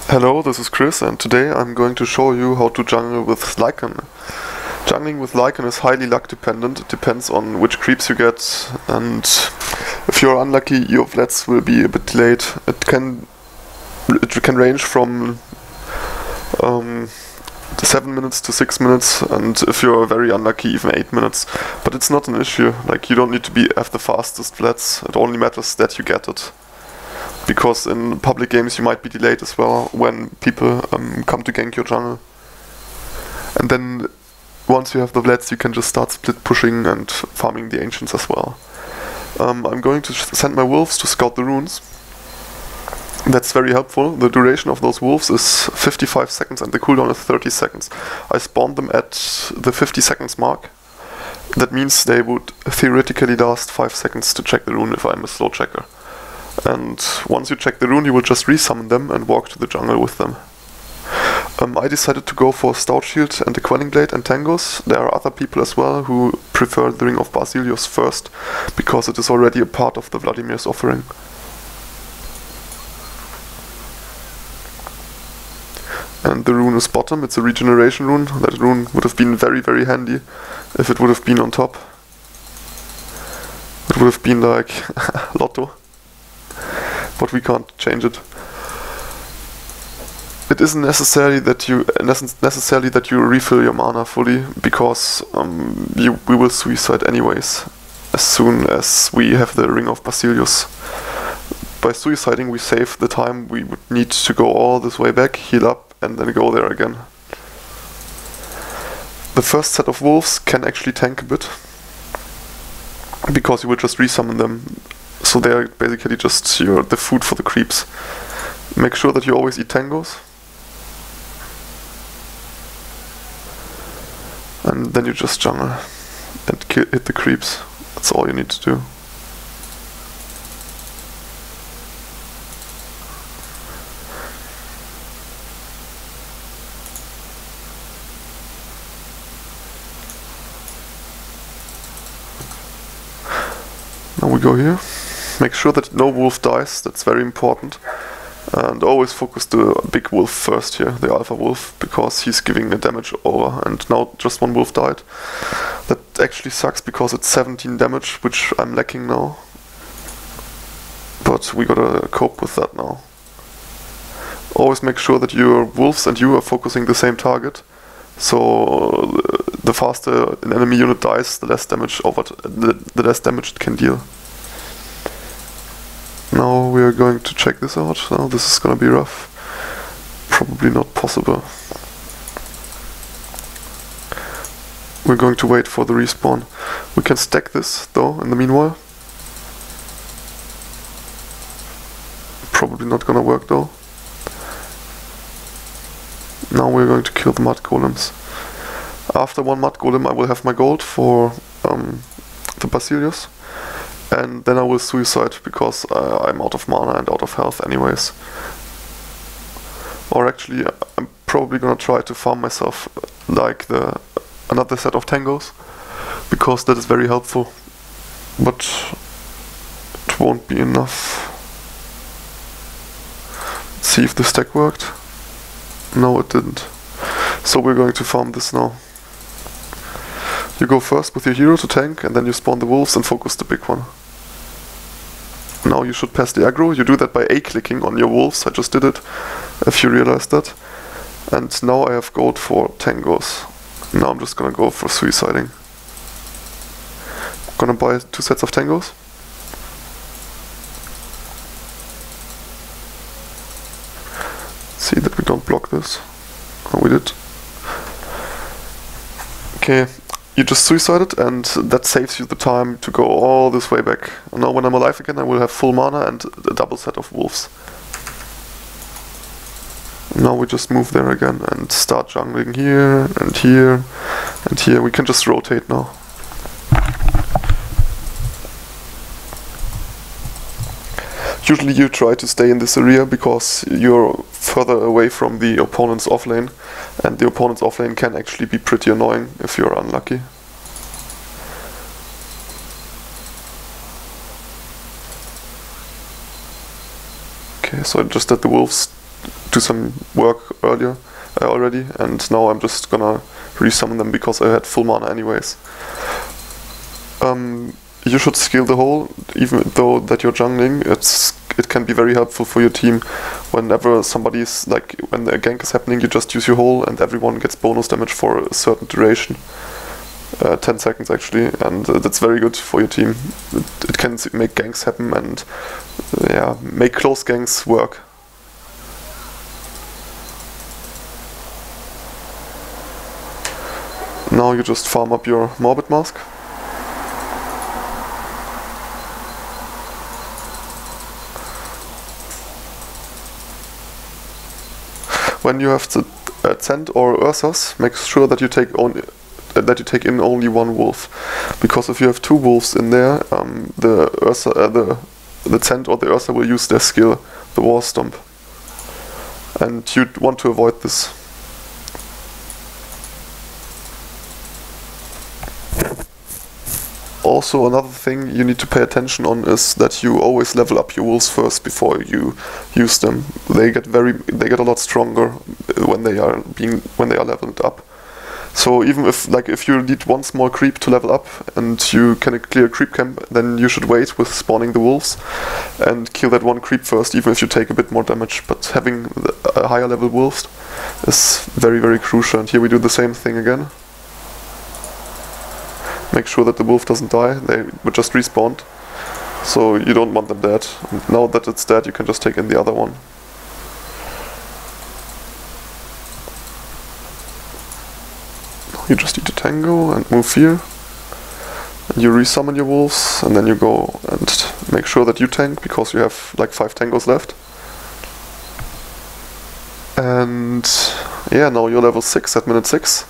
Hello, this is Chris, and today I'm going to show you how to jungle with Lycan. Jungling with Lycan is highly luck dependent. It depends on which creeps you get, and if you're unlucky, your Vlads will be a bit delayed. It can range from 7 minutes to 6 minutes, and if you're very unlucky, even 8 minutes. But it's not an issue. Like, you don't need to have the fastest Vlads. It only matters that you get it. Because in public games you might be delayed as well when people come to gank your jungle. And then once you have the Vlads, you can just start split pushing and farming the ancients as well. I'm going to send my wolves to scout the runes. That's very helpful. The duration of those wolves is 55 seconds and the cooldown is 30 seconds. I spawned them at the 50 seconds mark. That means they would theoretically last 5 seconds to check the rune if I'm a slow checker. And once you check the rune, you will just resummon them and walk to the jungle with them. I decided to go for Stout Shield and the Quelling Blade and Tangos. There are other people as well who prefer the Ring of Basilius first, because it is already a part of the Vladimir's offering. And the rune is bottom, it's a regeneration rune. That rune would have been very, very handy if it would have been on top. It would have been like Lotto. But we can't change it. It isn't necessary that you refill your mana fully, because we will suicide anyways as soon as we have the Ring of Basilius. By suiciding we save the time we would need to go all this way back, heal up, and then go there again. The first set of wolves can actually tank a bit, because you will just resummon them. So they are basically just the food for the creeps. Make sure that you always eat tangos. And then you just jungle and hit the creeps. That's all you need to do. Now we go here. Make sure that no wolf dies, that's very important. And always focus the big wolf first here, the alpha wolf, because he's giving a damage over, and now just one wolf died. That actually sucks because it's 17 damage, which I'm lacking now. But we gotta cope with that now. Always make sure that your wolves and you are focusing the same target. So the faster an enemy unit dies, the less damage the less damage it can deal. Now we are going to check this out. Now this is gonna be rough. Probably not possible. We're going to wait for the respawn. We can stack this though in the meanwhile. Probably not gonna work though. Now we're going to kill the mud golems. After one mud golem I will have my gold for the Basilius. And then I will suicide, because I'm out of mana and out of health anyways. Or actually, I'm probably gonna try to farm myself like another set of tangos, because that is very helpful. But it won't be enough. Let's see if the stack worked. No, it didn't. So we're going to farm this now. You go first with your hero to tank, and then you spawn the wolves and focus the big one. Now you should pass the aggro. You do that by A-clicking on your wolves. I just did it, if you realized that. And now I have gold for tangos. Now I'm just gonna go for suiciding. I'm gonna buy 2 sets of tangos. See that we don't block this. Oh, we did. Okay. You just suicided, and that saves you the time to go all this way back. And now when I'm alive again, I will have full mana and a double set of wolves. Now we just move there again and start jungling here and here and here. We can just rotate now. Usually you try to stay in this area because you're further away from the opponent's offlane, and the opponent's offlane can actually be pretty annoying if you're unlucky. Okay, so I just let the wolves do some work earlier already, and now I'm just gonna resummon them because I had full mana anyways. You should scale the hole, even though that you're jungling. It can be very helpful for your team whenever somebody's, like, when the gank is happening, you just use your hole and everyone gets bonus damage for a certain duration. 10 seconds actually, and that's very good for your team. It can make ganks happen and yeah, make close ganks work. Now you just farm up your Morbid Mask. When you have the Tent or Ursas, make sure that you take in only one wolf, because if you have two wolves in there, the Tent or the Ursa will use their skill, the War Stomp, and you'd want to avoid this. Also, another thing you need to pay attention on is that you always level up your wolves first before you use them. They get a lot stronger when they are leveled up. So even if you need one small creep to level up and you can clear a creep camp, then you should wait with spawning the wolves and kill that one creep first, even if you take a bit more damage. But having a higher level wolves is very, very crucial. And here we do the same thing again. Make sure that the wolf doesn't die. They were just respawned, so you don't want them dead. And now that it's dead, you can just take in the other one. You just eat a tango and move here. And you resummon your wolves, and then you go and make sure that you tank, because you have like 5 tangos left. And yeah, now you're level 6 at minute 6.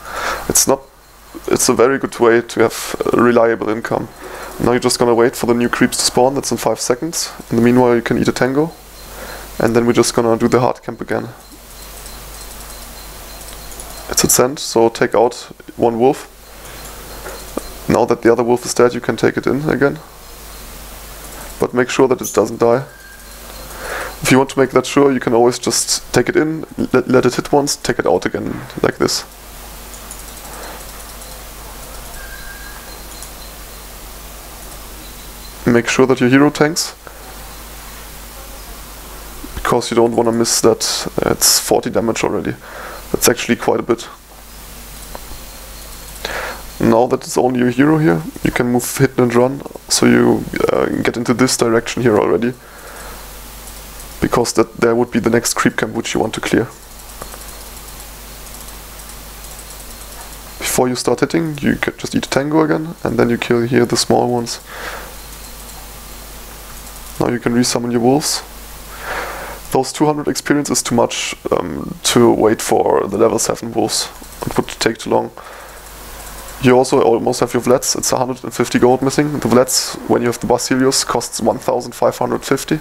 It's a very good way to have a reliable income. Now you're just gonna wait for the new creeps to spawn. That's in 5 seconds. In the meanwhile, you can eat a tango, and then we're just gonna do the hard camp again. It's a Tent, so take out one wolf. Now that the other wolf is dead, you can take it in again, but make sure that it doesn't die. If you want to make that sure, you can always just take it in, let it hit once, take it out again, like this. Make sure that your hero tanks, because you don't want to miss that. It's 40 damage already. That's actually quite a bit. Now that it's only your hero here, you can move hit and run, so you get into this direction here already, because there would be the next creep camp which you want to clear. Before you start hitting, you can just eat a tango again, and then you kill here the small ones. Now you can resummon your wolves. Those 200 experience is too much to wait for the level 7 wolves. It would take too long. You also almost have your Vlads. It's 150 gold missing. The Vlads, when you have the Basilius, costs 1550.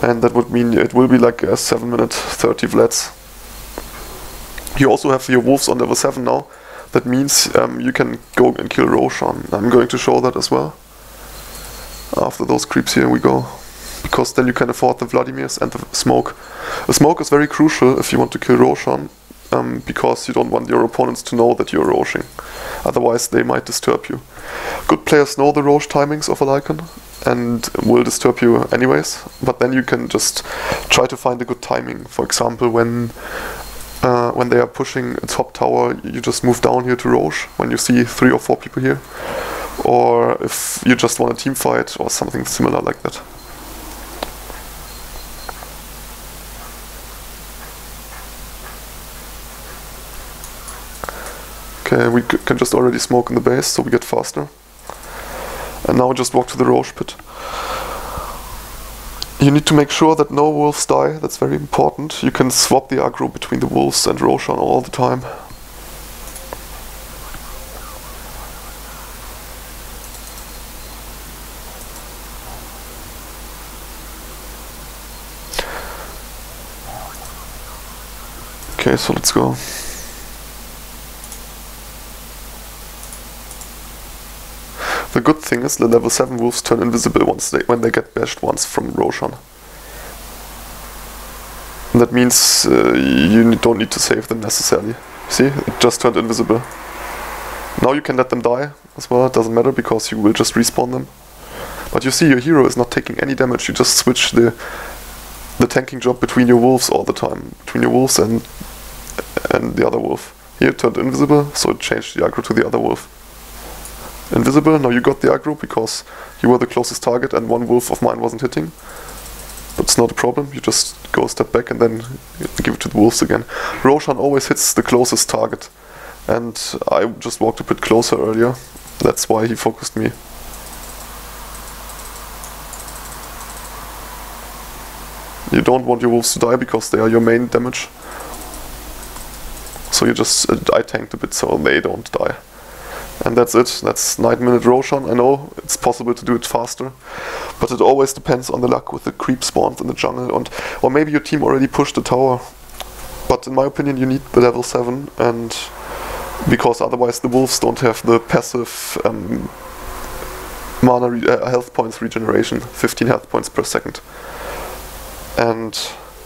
And that would mean it will be like a 7 minute 30 Vlads. You also have your wolves on level 7 now. That means you can go and kill Roshan. I'm going to show that as well. After those creeps here we go, because then you can afford the Vladimirs and the smoke. The smoke is very crucial if you want to kill Roshan, because you don't want your opponents to know that you're Roshing. Otherwise they might disturb you. Good players know the Rosh timings of a Lycan and will disturb you anyways, but then you can just try to find a good timing. For example, when they are pushing a top tower, you just move down here to Rosh when you see 3 or 4 people here. Or if you just want a team fight or something similar like that. Okay, we can just already smoke in the base, so we get faster. And now just walk to the Rosh pit. You need to make sure that no wolves die, that's very important. You can swap the aggro between the wolves and Roshan all the time. Okay, so let's go. The good thing is the level 7 wolves turn invisible when they get bashed once from Roshan. And that means you don't need to save them necessarily. See, it just turned invisible. Now you can let them die as well, it doesn't matter because you will just respawn them. But you see your hero is not taking any damage, you just switch the tanking job between your wolves all the time. Between your wolves and the other wolf. Here it turned invisible, so it changed the aggro to the other wolf. Invisible, now you got the aggro because you were the closest target and one wolf of mine wasn't hitting. But it's not a problem, you just go a step back and then give it to the wolves again. Roshan always hits the closest target. And I just walked a bit closer earlier, that's why he focused me. You don't want your wolves to die because they are your main damage. So you just I tanked a bit so they don't die. And that's it, that's 9-minute Roshan. I know it's possible to do it faster, but it always depends on the luck with the creep spawns in the jungle, and or maybe your team already pushed the tower. But in my opinion you need the level 7, and because otherwise the wolves don't have the passive mana health points regeneration, 15 health points per second. And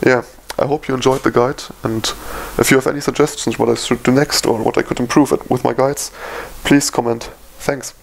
yeah, I hope you enjoyed the guide, and if you have any suggestions what I should do next or what I could improve with my guides, please comment. Thanks.